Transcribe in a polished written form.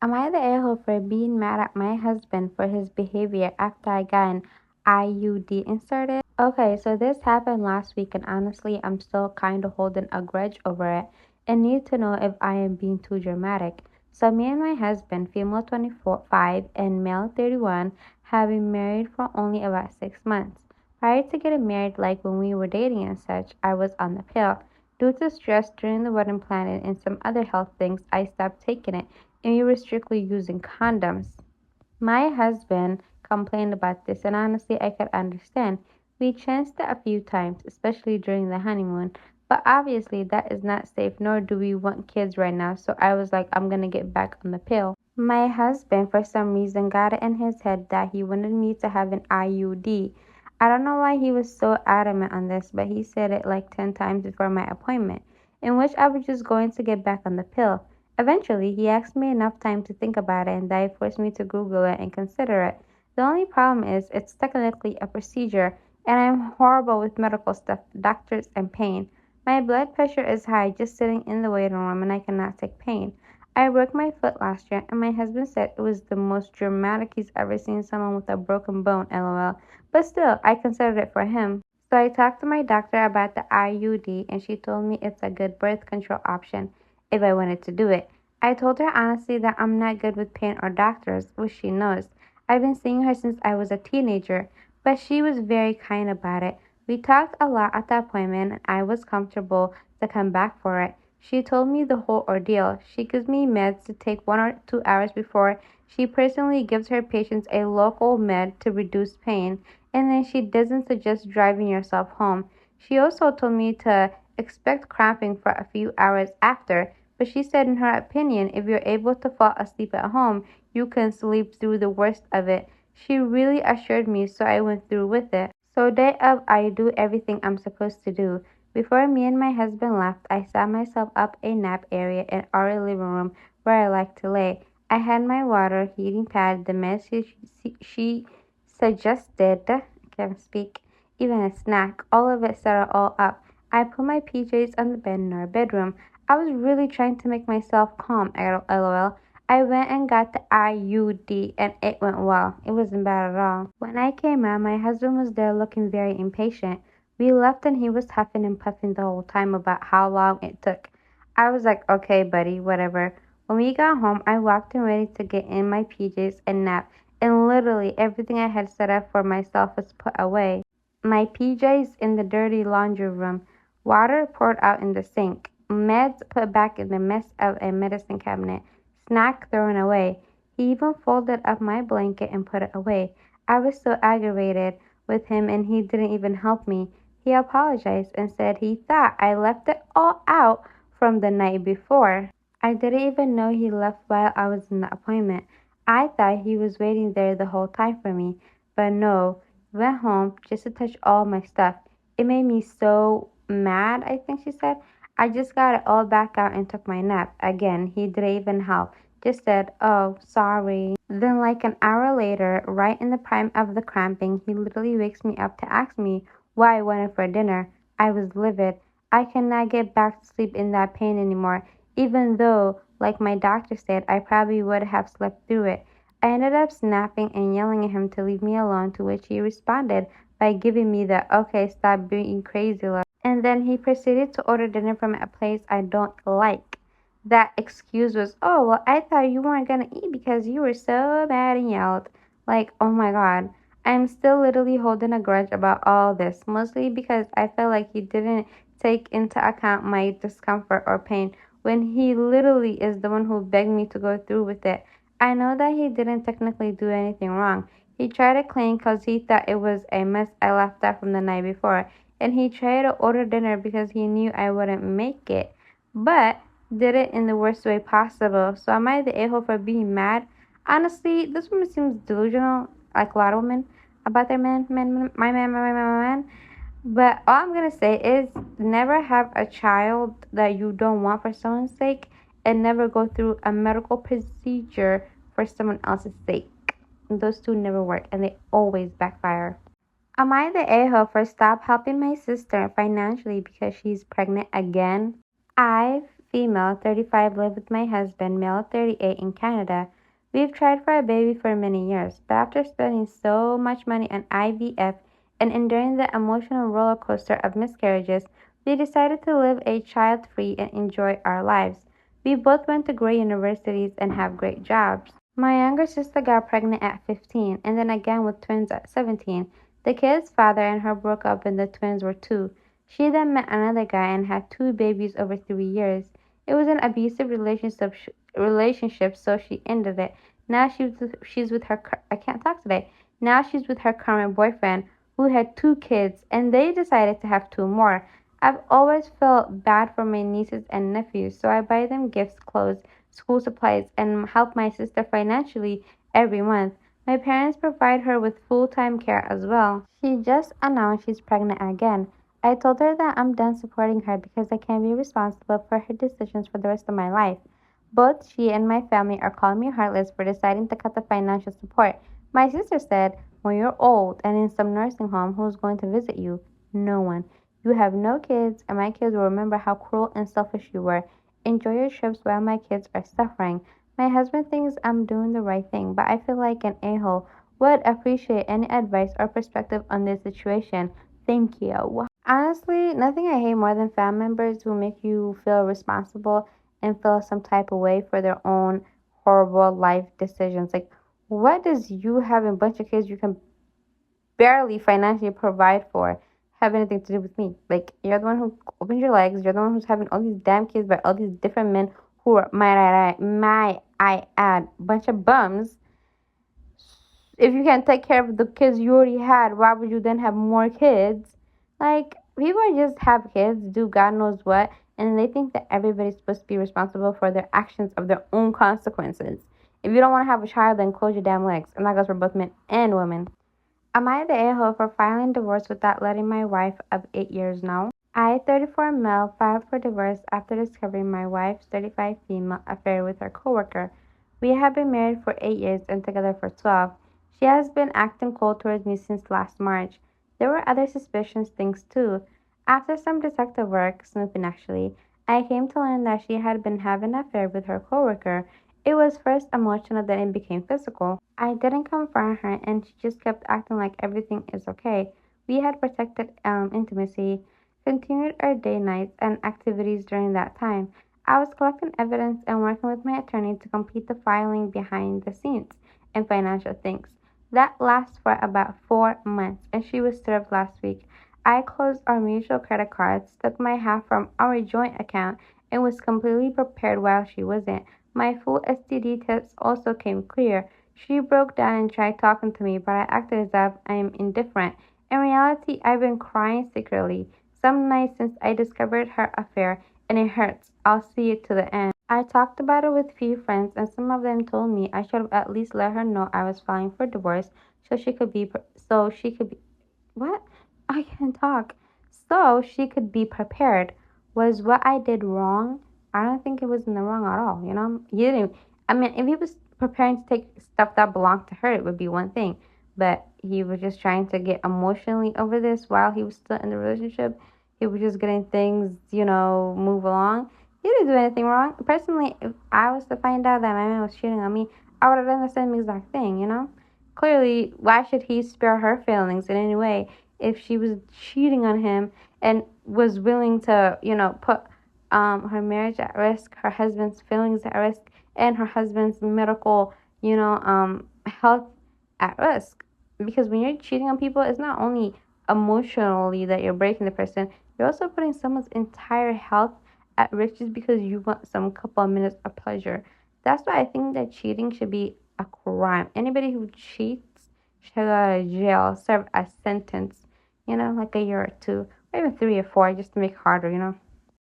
Am I the a-hole for being mad at my husband for his behavior after I got an IUD inserted? Okay, so this happened last week, and honestly, I'm still kind of holding a grudge over it and need to know if I am being too dramatic. So, me and my husband, female 24, 5 and male 31, have been married for only about 6 months. Prior to getting married, like when we were dating and such, I was on the pill. Due to stress during the wedding planning and some other health things, I stopped taking it and we were strictly using condoms. My husband complained about this, and honestly, I could understand. We chanced it a few times, especially during the honeymoon, but obviously that is not safe, nor do we want kids right now, so I was like, I'm gonna get back on the pill. My husband, for some reason, got it in his head that he wanted me to have an IUD. I don't know why he was so adamant on this, but he said it like 10 times before my appointment, in which I was just going to get back on the pill. Eventually, he asked me enough time to think about it, and that forced me to Google it and consider it. The only problem is, it's technically a procedure, and I'm horrible with medical stuff, doctors, and pain. My blood pressure is high just sitting in the waiting room, and I cannot take pain. I broke my foot last year, and my husband said it was the most dramatic he's ever seen someone with a broken bone, lol. But still, I considered it for him. So I talked to my doctor about the IUD, and she told me it's a good birth control option if I wanted to do it. I told her honestly that I'm not good with pain or doctors, which she knows. I've been seeing her since I was a teenager, but she was very kind about it. We talked a lot at the appointment, and I was comfortable to come back for it. She told me the whole ordeal. She gives me meds to take 1 or 2 hours before. She personally gives her patients a local med to reduce pain, and then she doesn't suggest driving yourself home. She also told me to expect cramping for a few hours after, but she said in her opinion, if you're able to fall asleep at home, you can sleep through the worst of it. She really assured me, so I went through with it. So day of, I do everything I'm supposed to do. Before me and my husband left, I set myself up a nap area in our living room where I like to lay. I had my water, heating pad, the meds she suggested, I can't speak, even a snack, all of it set it all up. I put my PJs on the bed in our bedroom. I was really trying to make myself calm, lol. I went and got the IUD and it went well. It wasn't bad at all. When I came out, my husband was there looking very impatient. We left and he was huffing and puffing the whole time about how long it took. I was like, okay, buddy, whatever. When we got home, I walked in ready to get in my PJs and nap, and literally everything I had set up for myself was put away. My PJs in the dirty laundry room, water poured out in the sink, meds put back in the mess of a medicine cabinet, snack thrown away. He even folded up my blanket and put it away. I was so aggravated with him and he didn't even help me. He apologized and said he thought I left it all out from the night before. I didn't even know he left while I was in the appointment. I thought he was waiting there the whole time for me, but no, he went home just to touch all my stuff. It made me so mad, I think she said. I just got it all back out and took my nap. Again, he didn't even help, just said, oh, sorry. Then, like an hour later, right in the prime of the cramping, he literally wakes me up to ask me why I wanted for dinner. I was livid. I cannot get back to sleep in that pain anymore, even though, like my doctor said, I probably would have slept through it. I ended up snapping and yelling at him to leave me alone, to which he responded by giving me the okay, stop being crazy look. And then he proceeded to order dinner from a place I don't like. That excuse was, oh, well, I thought you weren't gonna eat because you were so mad and yelled. Like, oh my god. I'm still literally holding a grudge about all this, mostly because I felt like he didn't take into account my discomfort or pain when he literally is the one who begged me to go through with it. I know that he didn't technically do anything wrong. He tried to claim because he thought it was a mess I left out from the night before, and he tried to order dinner because he knew I wouldn't make it, but did it in the worst way possible. So am I the a-hole for being mad? Honestly, this woman seems delusional, like a lot of women, about their man. But all I'm gonna say is never have a child that you don't want for someone's sake, and never go through a medical procedure for someone else's sake. Those two never work and they always backfire. Am I the a-hole for stop helping my sister financially because she's pregnant again? I've female, 35, live with my husband, male, 38, in Canada. We've tried for a baby for many years, but after spending so much money on IVF and enduring the emotional roller coaster of miscarriages, we decided to live a child free and enjoy our lives. We both went to great universities and have great jobs. My younger sister got pregnant at 15 and then again with twins at 17. The kid's father and her broke up when the twins were 2. She then met another guy and had 2 babies over 3 years. It was an abusive relationship, so she ended it. Now she's with her. I can't talk today. Now she's with her current boyfriend, who had 2 kids, and they decided to have 2 more. I've always felt bad for my nieces and nephews, so I buy them gifts, clothes, school supplies, and help my sister financially every month. My parents provide her with full time care as well. She just announced she's pregnant again. I told her that I'm done supporting her because I can't be responsible for her decisions for the rest of my life. Both she and my family are calling me heartless for deciding to cut the financial support. My sister said, when you're old and in some nursing home, who's going to visit you? No one. You have no kids, and my kids will remember how cruel and selfish you were. Enjoy your trips while my kids are suffering. My husband thinks I'm doing the right thing, but I feel like an a-hole. Would appreciate any advice or perspective on this situation. Thank you. Honestly, nothing I hate more than family members who make you feel responsible and feel some type of way for their own horrible life decisions. Like, what does you having a bunch of kids you can barely financially provide for have anything to do with me? Like, you're the one who opened your legs. You're the one who's having all these damn kids by all these different men who are, might I add, bunch of bums. If you can't take care of the kids you already had, why would you then have more kids? Like, people just have kids, do God knows what, and they think that everybody's supposed to be responsible for their actions of their own consequences. If you don't want to have a child, then close your damn legs. And that goes for both men and women. Am I the a-hole for filing divorce without letting my wife of 8 years know? I, 34 male, filed for divorce after discovering my wife's 35 female affair with her coworker. We have been married for 8 years and together for 12. She has been acting cold towards me since last March. There were other suspicious things too. After some detective work, snooping actually, I came to learn that she had been having an affair with her coworker. It was first emotional, then it became physical. I didn't confront her, and she just kept acting like everything is okay. We had protected intimacy, continued our day nights and activities during that time. I was collecting evidence and working with my attorney to complete the filing behind the scenes and financial things. That lasts for about 4 months, and she was served last week. I closed our mutual credit cards, took my half from our joint account, and was completely prepared while she wasn't. My full STD test also came clear. She broke down and tried talking to me, but I acted as if I am indifferent. In reality, I've been crying secretly. Some nights since I discovered her affair, and it hurts. I'll see it to the end. I talked about it with few friends, and some of them told me I should have at least let her know I was filing for divorce, so she could be what? I can't talk. So she could be prepared. Was what I did wrong? I don't think it was in the wrong at all. You know, he didn't. I mean, if he was preparing to take stuff that belonged to her, it would be one thing. But he was just trying to get emotionally over this while he was still in the relationship. He was just getting things, move along. He didn't do anything wrong. Personally, if I was to find out that my man was cheating on me, I would have done the same exact thing. Clearly, why should he spare her feelings in any way if she was cheating on him and was willing to, put her marriage at risk, her husband's feelings at risk, and her husband's medical, health at risk? Because when you're cheating on people, it's not only emotionally that you're breaking the person, you're also putting someone's entire health at risk just because you want some couple of minutes of pleasure. That's why I think that cheating should be a crime. Anybody who cheats should go to jail, serve a sentence, like a year or two, or even 3 or 4, just to make it harder.